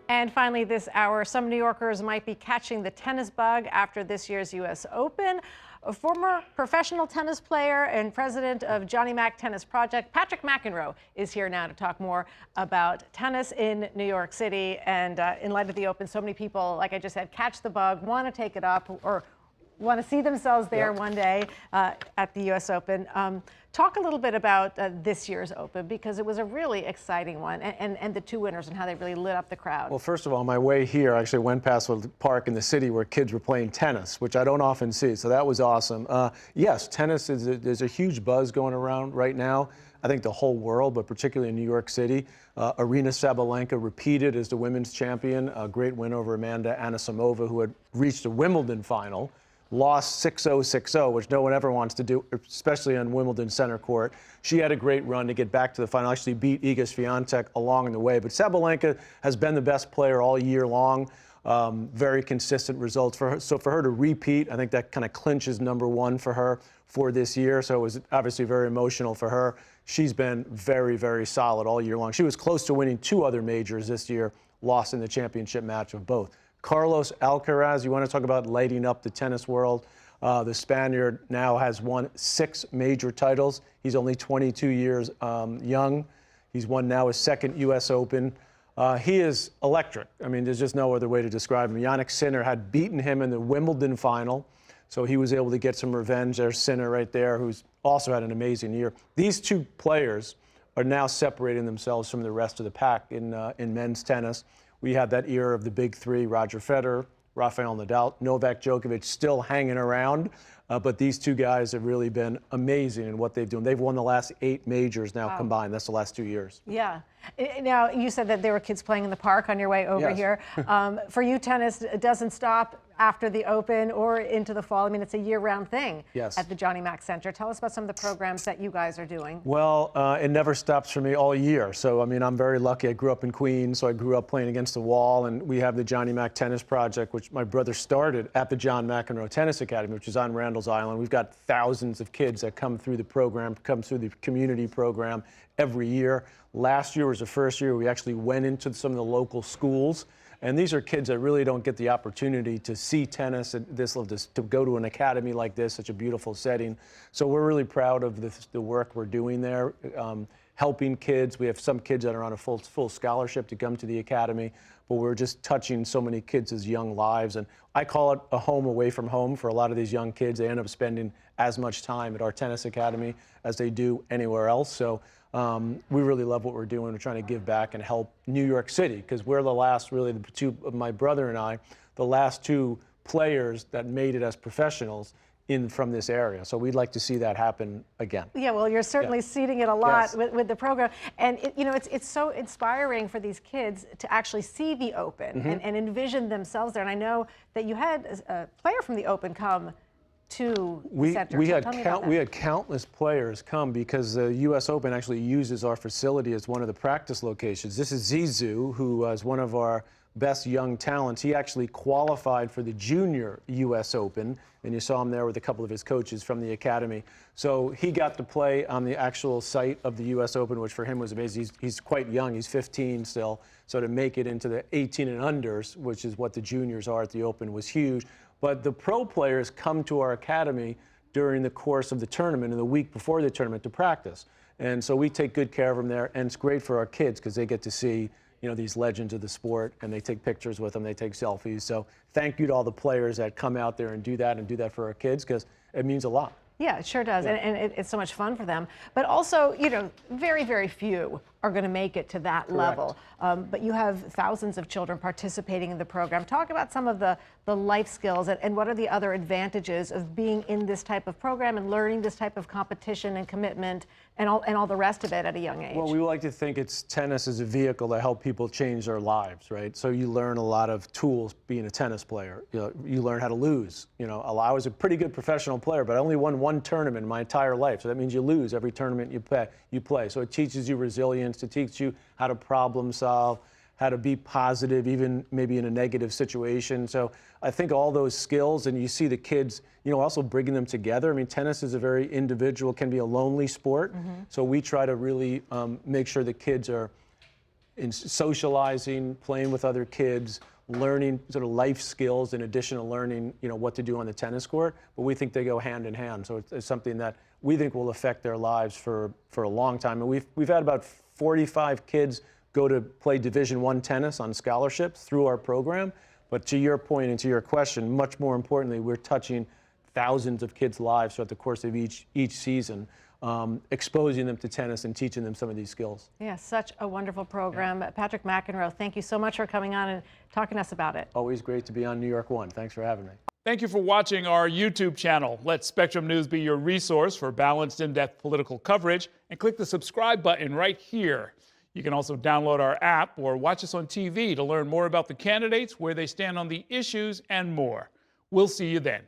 And finally this hour, some New Yorkers might be catching the tennis bug after this year's U.S. Open. A former professional tennis player and president of Johnny Mac Tennis Project, Patrick McEnroe, is here now to talk more about tennis in New York City. And in light of the Open, so many people, like I just said, catch the bug, want to take it up, or want to see themselves there one day at the U.S. Open. Talk a little bit about this year's Open, because it was a really exciting one, and the two winners and how they really lit up the crowd. Well, first of all, on my way here, I actually went past a park in the city where kids were playing tennis, which I don't often see, so that was awesome. Yes, tennis, there's a huge buzz going around right now. I think the whole world, but particularly in New York City. Aryna Sabalenka repeated as the women's champion, a great win over Amanda Anisimova, who had reached a Wimbledon final. Lost 6-0, 6-0, which no one ever wants to do, especially on Wimbledon center court. She had a great run to get back to the final, actually beat Iga Swiatek along the way. But Sabalenka has been the best player all year long. Very consistent results for her. So for her to repeat, I think that kind of clinches #1 for her for this year. So it was obviously very emotional for her. She's been very, very solid all year long. She was close to winning 2 other majors this year, lost in the championship match of both. Carlos Alcaraz, you want to talk about lighting up the tennis world. The Spaniard now has won 6 major titles. He's only 22 years young. He's won now his 2nd U.S. Open. He is electric. I mean, there's just no other way to describe him. Jannik Sinner had beaten him in the Wimbledon final, so he was able to get some revenge. There's Sinner right there, who's also had an amazing year. These 2 players are now separating themselves from the rest of the pack in men's tennis. We had that era of the big 3, Roger Federer, Rafael Nadal, Novak Djokovic still hanging around. But these 2 guys have really been amazing in what they've done. They've won the last 8 majors now combined. That's the last 2 years. Yeah. Now, you said that there were kids playing in the park on your way over here. For you, tennis doesn't stop after the Open or into the fall. I mean, it's a year-round thing at the Johnny Mac Center. Tell us about some of the programs that you guys are doing. Well, it never stops for me all year. So, I mean, I'm very lucky. I grew up in Queens, so I grew up playing against the wall. And we have the Johnny Mac Tennis Project, which my brother started at the John McEnroe Tennis Academy, which is on Randall's Island. We've got thousands of kids that come through the program, come through the community program every year. Last year was the first year we actually went into some of the local schools. And these are kids that really don't get the opportunity to see tennis at this level, to go to an academy like this, such a beautiful setting. So we're really proud of the work we're doing there, helping kids. We have some kids that are on a full scholarship to come to the academy, but we're just touching so many kids' young lives. And I call it a home away from home for a lot of these young kids. They end up spending as much time at our tennis academy as they do anywhere else. So we really love what we're doing. We're trying to give back and help New York City, because we're the last, really, the 2, my brother and I, the last 2 players that made it as professionals from this area. So we'd like to see that happen again. Yeah, well, you're certainly seeding it a lot with the program. And, you know, it's so inspiring for these kids to actually see the Open and envision themselves there. And I know that you had a player from the Open come to the center. We had countless players come, because the U.S. Open actually uses our facility as one of the practice locations. This is Zizou, who is one of our best young talents. He actually qualified for the junior U.S. Open, and you saw him there with a couple of his coaches from the academy. So he got to play on the actual site of the U.S. Open, which for him was amazing. He's quite young. He's 15 still. So to make it into the 18 and unders, which is what the juniors are at the Open, was huge. But the pro players come to our academy during the course of the tournament and the week before the tournament to practice. And so we take good care of them there. And it's great for our kids, because they get to see, you know, these legends of the sport, and they take pictures with them, they take selfies. So thank you to all the players that come out there and do that for our kids, because it means a lot. Yeah, it sure does. And it's so much fun for them. But also, you know, very, very few are going to make it to that level. But you have thousands of children participating in the program. Talk about some of the life skills and what are the other advantages of being in this type of program and learning this type of competition and commitment and all the rest of it at a young age. Well, we like to think tennis is a vehicle to help people change their lives, right? So you learn a lot of tools being a tennis player. You learn how to lose. You know, I was a pretty good professional player, but I only won 1 tournament in my entire life. So that means you lose every tournament you play. So it teaches you resilience. It teaches you how to problem solve, how to be positive, even maybe in a negative situation. So I think all those skills, and you see the kids, you know, also bringing them together. I mean, tennis is a very individual, can be a lonely sport. So we try to really make sure the kids are in socializing, playing with other kids, learning sort of life skills in addition to learning, what to do on the tennis court. But we think they go hand in hand. So it's something that we think will affect their lives for a long time. And we've had about 45 kids go to play Division I tennis on scholarships through our program. But to your point and to your question, much more importantly, we're touching thousands of kids' lives throughout the course of each season, exposing them to tennis and teaching them some of these skills. Yeah, such a wonderful program. Yeah. Patrick McEnroe, thank you so much for coming on and talking to us about it. Always great to be on New York One. Thanks for having me. Thank you for watching our YouTube channel. Let Spectrum News be your resource for balanced, in-depth political coverage, and click the subscribe button right here. You can also download our app or watch us on TV to learn more about the candidates, where they stand on the issues, and more. We'll see you then.